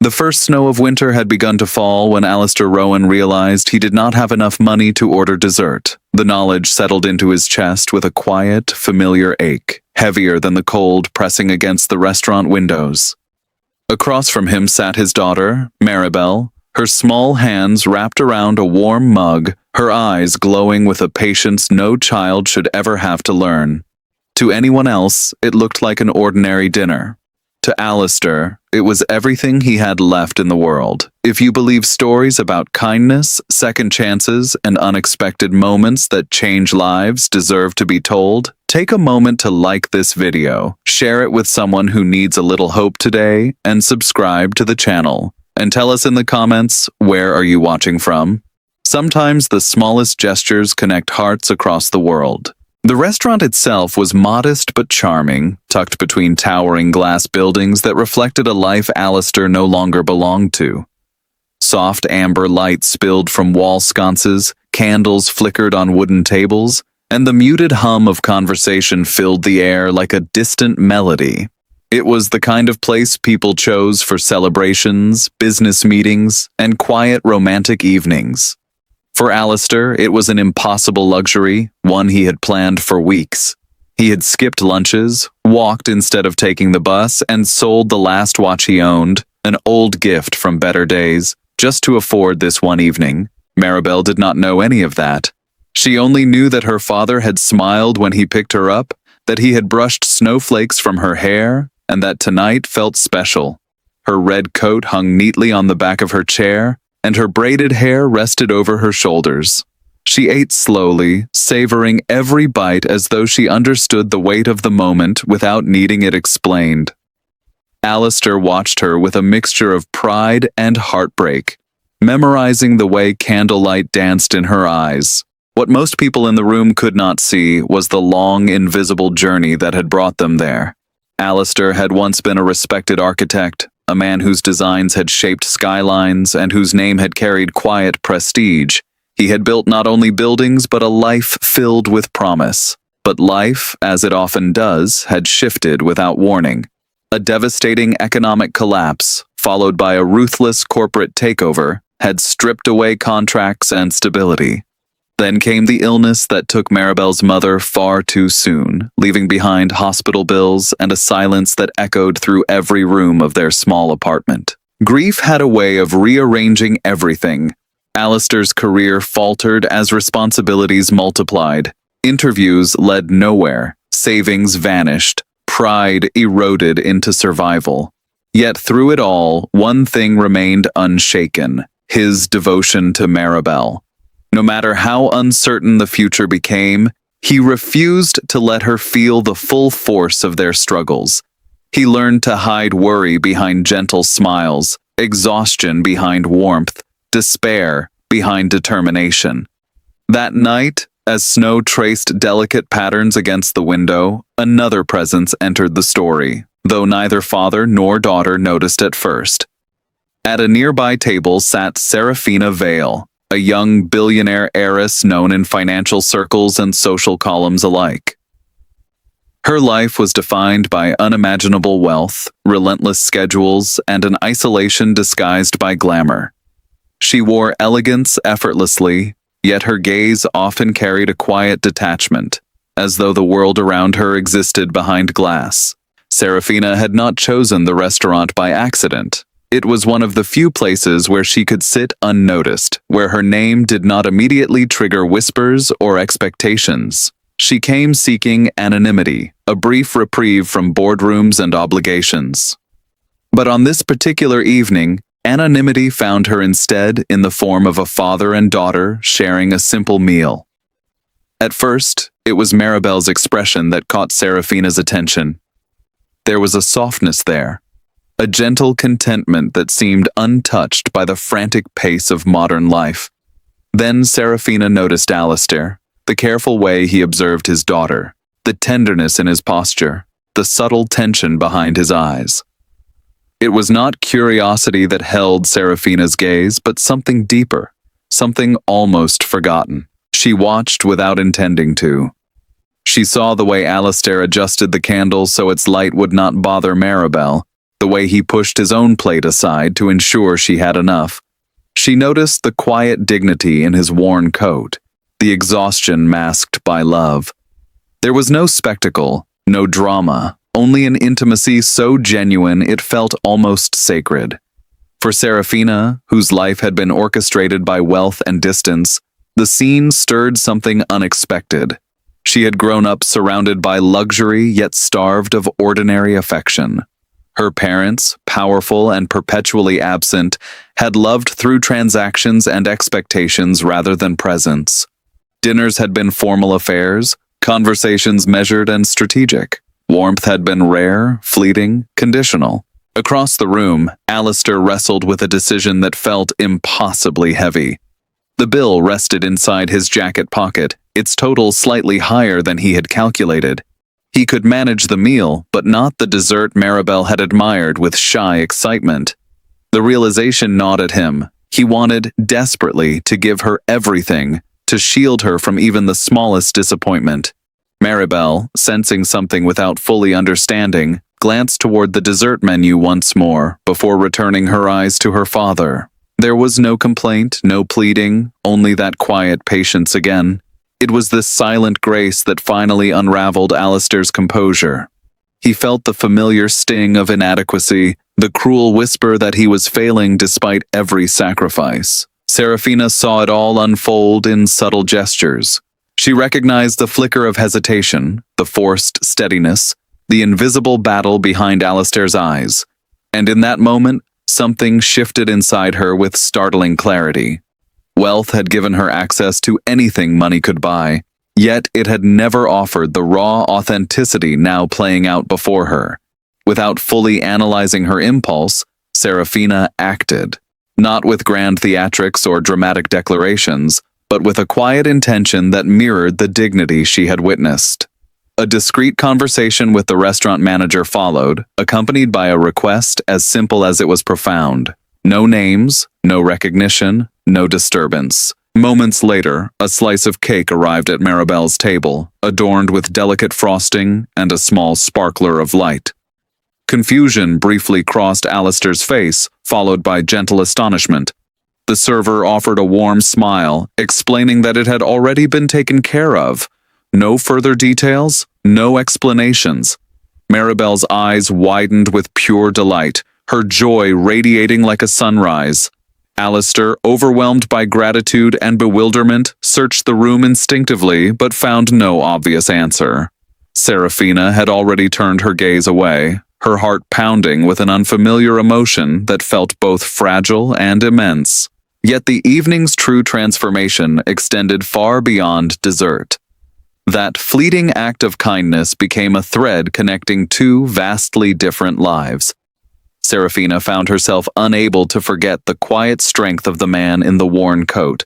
The first snow of winter had begun to fall when Alistair Rowan realized he did not have enough money to order dessert. The knowledge settled into his chest with a quiet, familiar ache, heavier than the cold pressing against the restaurant windows. Across from him sat his daughter, Maribel, her small hands wrapped around a warm mug, her eyes glowing with a patience no child should ever have to learn. To anyone else, it looked like an ordinary dinner. To Alistair, it was everything he had left in the world. If you believe stories about kindness, second chances, and unexpected moments that change lives deserve to be told, take a moment to like this video, share it with someone who needs a little hope today, and subscribe to the channel. And tell us in the comments, where are you watching from? Sometimes the smallest gestures connect hearts across the world. The restaurant itself was modest but charming, tucked between towering glass buildings that reflected a life Alistair no longer belonged to. Soft amber light spilled from wall sconces, candles flickered on wooden tables, and the muted hum of conversation filled the air like a distant melody. It was the kind of place people chose for celebrations, business meetings, and quiet romantic evenings. For Alistair, it was an impossible luxury, one he had planned for weeks. He had skipped lunches, walked instead of taking the bus, and sold the last watch he owned, an old gift from better days, just to afford this one evening. Maribel did not know any of that. She only knew that her father had smiled when he picked her up, that he had brushed snowflakes from her hair, and that tonight felt special. Her red coat hung neatly on the back of her chair, and her braided hair rested over her shoulders. She ate slowly, savoring every bite as though she understood the weight of the moment without needing it explained. Alistair watched her with a mixture of pride and heartbreak, memorizing the way candlelight danced in her eyes. What most people in the room could not see was the long, invisible journey that had brought them there. Alistair had once been a respected architect, a man whose designs had shaped skylines and whose name had carried quiet prestige. He had built not only buildings but a life filled with promise. But life, as it often does, had shifted without warning. A devastating economic collapse, followed by a ruthless corporate takeover, had stripped away contracts and stability. Then came the illness that took Maribel's mother far too soon, leaving behind hospital bills and a silence that echoed through every room of their small apartment. Grief had a way of rearranging everything. Alistair's career faltered as responsibilities multiplied. Interviews led nowhere. Savings vanished. Pride eroded into survival. Yet through it all, one thing remained unshaken: his devotion to Maribel. No matter how uncertain the future became, he refused to let her feel the full force of their struggles. He learned to hide worry behind gentle smiles, exhaustion behind warmth, despair behind determination. That night, as snow traced delicate patterns against the window, another presence entered the story, though neither father nor daughter noticed at first. At a nearby table sat Serafina Vale, a young billionaire heiress known in financial circles and social columns alike. Her life was defined by unimaginable wealth, relentless schedules, and an isolation disguised by glamour. She wore elegance effortlessly, yet her gaze often carried a quiet detachment, as though the world around her existed behind glass. Serafina had not chosen the restaurant by accident. It was one of the few places where she could sit unnoticed, where her name did not immediately trigger whispers or expectations. She came seeking anonymity, a brief reprieve from boardrooms and obligations. But on this particular evening, anonymity found her instead in the form of a father and daughter sharing a simple meal. At first, it was Maribel's expression that caught Serafina's attention. There was a softness there, a gentle contentment that seemed untouched by the frantic pace of modern life. Then Serafina noticed Alistair, the careful way he observed his daughter, the tenderness in his posture, the subtle tension behind his eyes. It was not curiosity that held Serafina's gaze, but something deeper, something almost forgotten. She watched without intending to. She saw the way Alistair adjusted the candle so its light would not bother Maribel, the way he pushed his own plate aside to ensure she had enough. She noticed the quiet dignity in his worn coat, the exhaustion masked by love. There was no spectacle, no drama, only an intimacy so genuine it felt almost sacred. For Serafina, whose life had been orchestrated by wealth and distance, the scene stirred something unexpected. She had grown up surrounded by luxury yet starved of ordinary affection. Her parents, powerful and perpetually absent, had loved through transactions and expectations rather than presence. Dinners had been formal affairs, conversations measured and strategic. Warmth had been rare, fleeting, conditional. Across the room, Alistair wrestled with a decision that felt impossibly heavy. The bill rested inside his jacket pocket, its total slightly higher than he had calculated. He could manage the meal, but not the dessert Maribel had admired with shy excitement. The realization gnawed at him. He wanted, desperately, to give her everything, to shield her from even the smallest disappointment. Maribel, sensing something without fully understanding, glanced toward the dessert menu once more, before returning her eyes to her father. There was no complaint, no pleading, only that quiet patience again. It was this silent grace that finally unraveled Alistair's composure. He felt the familiar sting of inadequacy, the cruel whisper that he was failing despite every sacrifice. Serafina saw it all unfold in subtle gestures. She recognized the flicker of hesitation, the forced steadiness, the invisible battle behind Alistair's eyes. And in that moment, something shifted inside her with startling clarity. Wealth had given her access to anything money could buy, yet it had never offered the raw authenticity now playing out before her. Without fully analyzing her impulse, Serafina acted, not with grand theatrics or dramatic declarations, but with a quiet intention that mirrored the dignity she had witnessed. A discreet conversation with the restaurant manager followed, accompanied by a request as simple as it was profound. No names, no recognition, no disturbance. Moments later, a slice of cake arrived at Maribel's table, adorned with delicate frosting and a small sparkler of light. Confusion briefly crossed Alistair's face, followed by gentle astonishment. The server offered a warm smile, explaining that it had already been taken care of. No further details, no explanations. Maribel's eyes widened with pure delight, her joy radiating like a sunrise. Alistair, overwhelmed by gratitude and bewilderment, searched the room instinctively but found no obvious answer. Serafina had already turned her gaze away, her heart pounding with an unfamiliar emotion that felt both fragile and immense. Yet the evening's true transformation extended far beyond dessert. That fleeting act of kindness became a thread connecting two vastly different lives. Serafina found herself unable to forget the quiet strength of the man in the worn coat.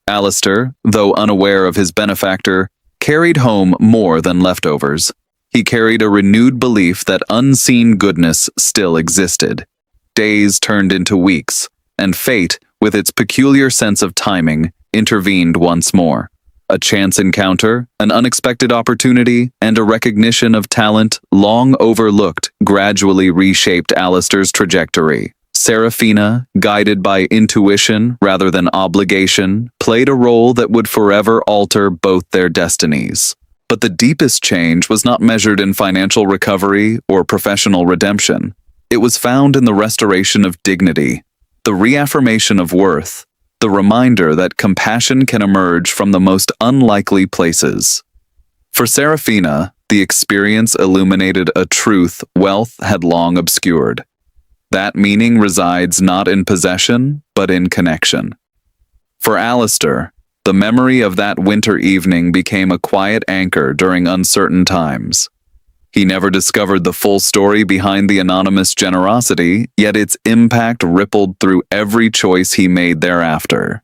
Alistair, though unaware of his benefactor, carried home more than leftovers. He carried a renewed belief that unseen goodness still existed. Days turned into weeks, and fate, with its peculiar sense of timing, intervened once more. A chance encounter, an unexpected opportunity, and a recognition of talent long overlooked gradually reshaped Alistair's trajectory. Serafina, guided by intuition rather than obligation, played a role that would forever alter both their destinies. But the deepest change was not measured in financial recovery or professional redemption. It was found in the restoration of dignity, the reaffirmation of worth, the reminder that compassion can emerge from the most unlikely places. For Serafina, the experience illuminated a truth wealth had long obscured. That meaning resides not in possession, but in connection. For Alistair, the memory of that winter evening became a quiet anchor during uncertain times. He never discovered the full story behind the anonymous generosity, yet its impact rippled through every choice he made thereafter.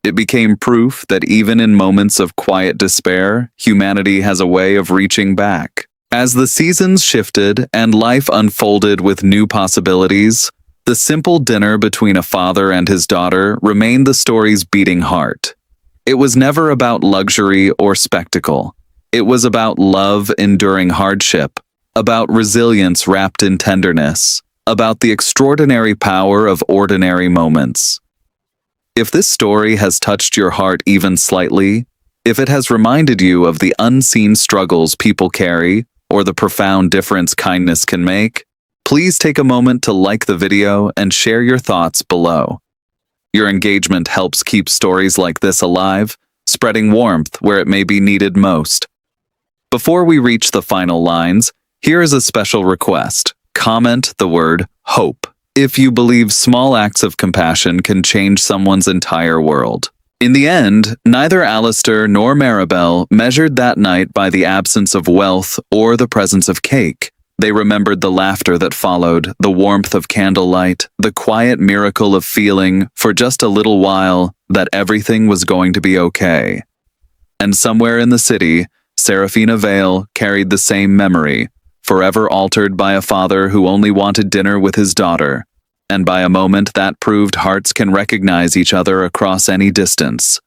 It became proof that even in moments of quiet despair, humanity has a way of reaching back. As the seasons shifted and life unfolded with new possibilities, the simple dinner between a father and his daughter remained the story's beating heart. It was never about luxury or spectacle. It was about love enduring hardship, about resilience wrapped in tenderness, about the extraordinary power of ordinary moments. If this story has touched your heart even slightly, if it has reminded you of the unseen struggles people carry or the profound difference kindness can make, please take a moment to like the video and share your thoughts below. Your engagement helps keep stories like this alive, spreading warmth where it may be needed most. Before we reach the final lines, here is a special request. Comment the word hope if you believe small acts of compassion can change someone's entire world. In the end, neither Alistair nor Maribel measured that night by the absence of wealth or the presence of cake. They remembered the laughter that followed, the warmth of candlelight, the quiet miracle of feeling, for just a little while, that everything was going to be okay. And somewhere in the city, Serafina Vale carried the same memory, forever altered by a father who only wanted dinner with his daughter, and by a moment that proved hearts can recognize each other across any distance.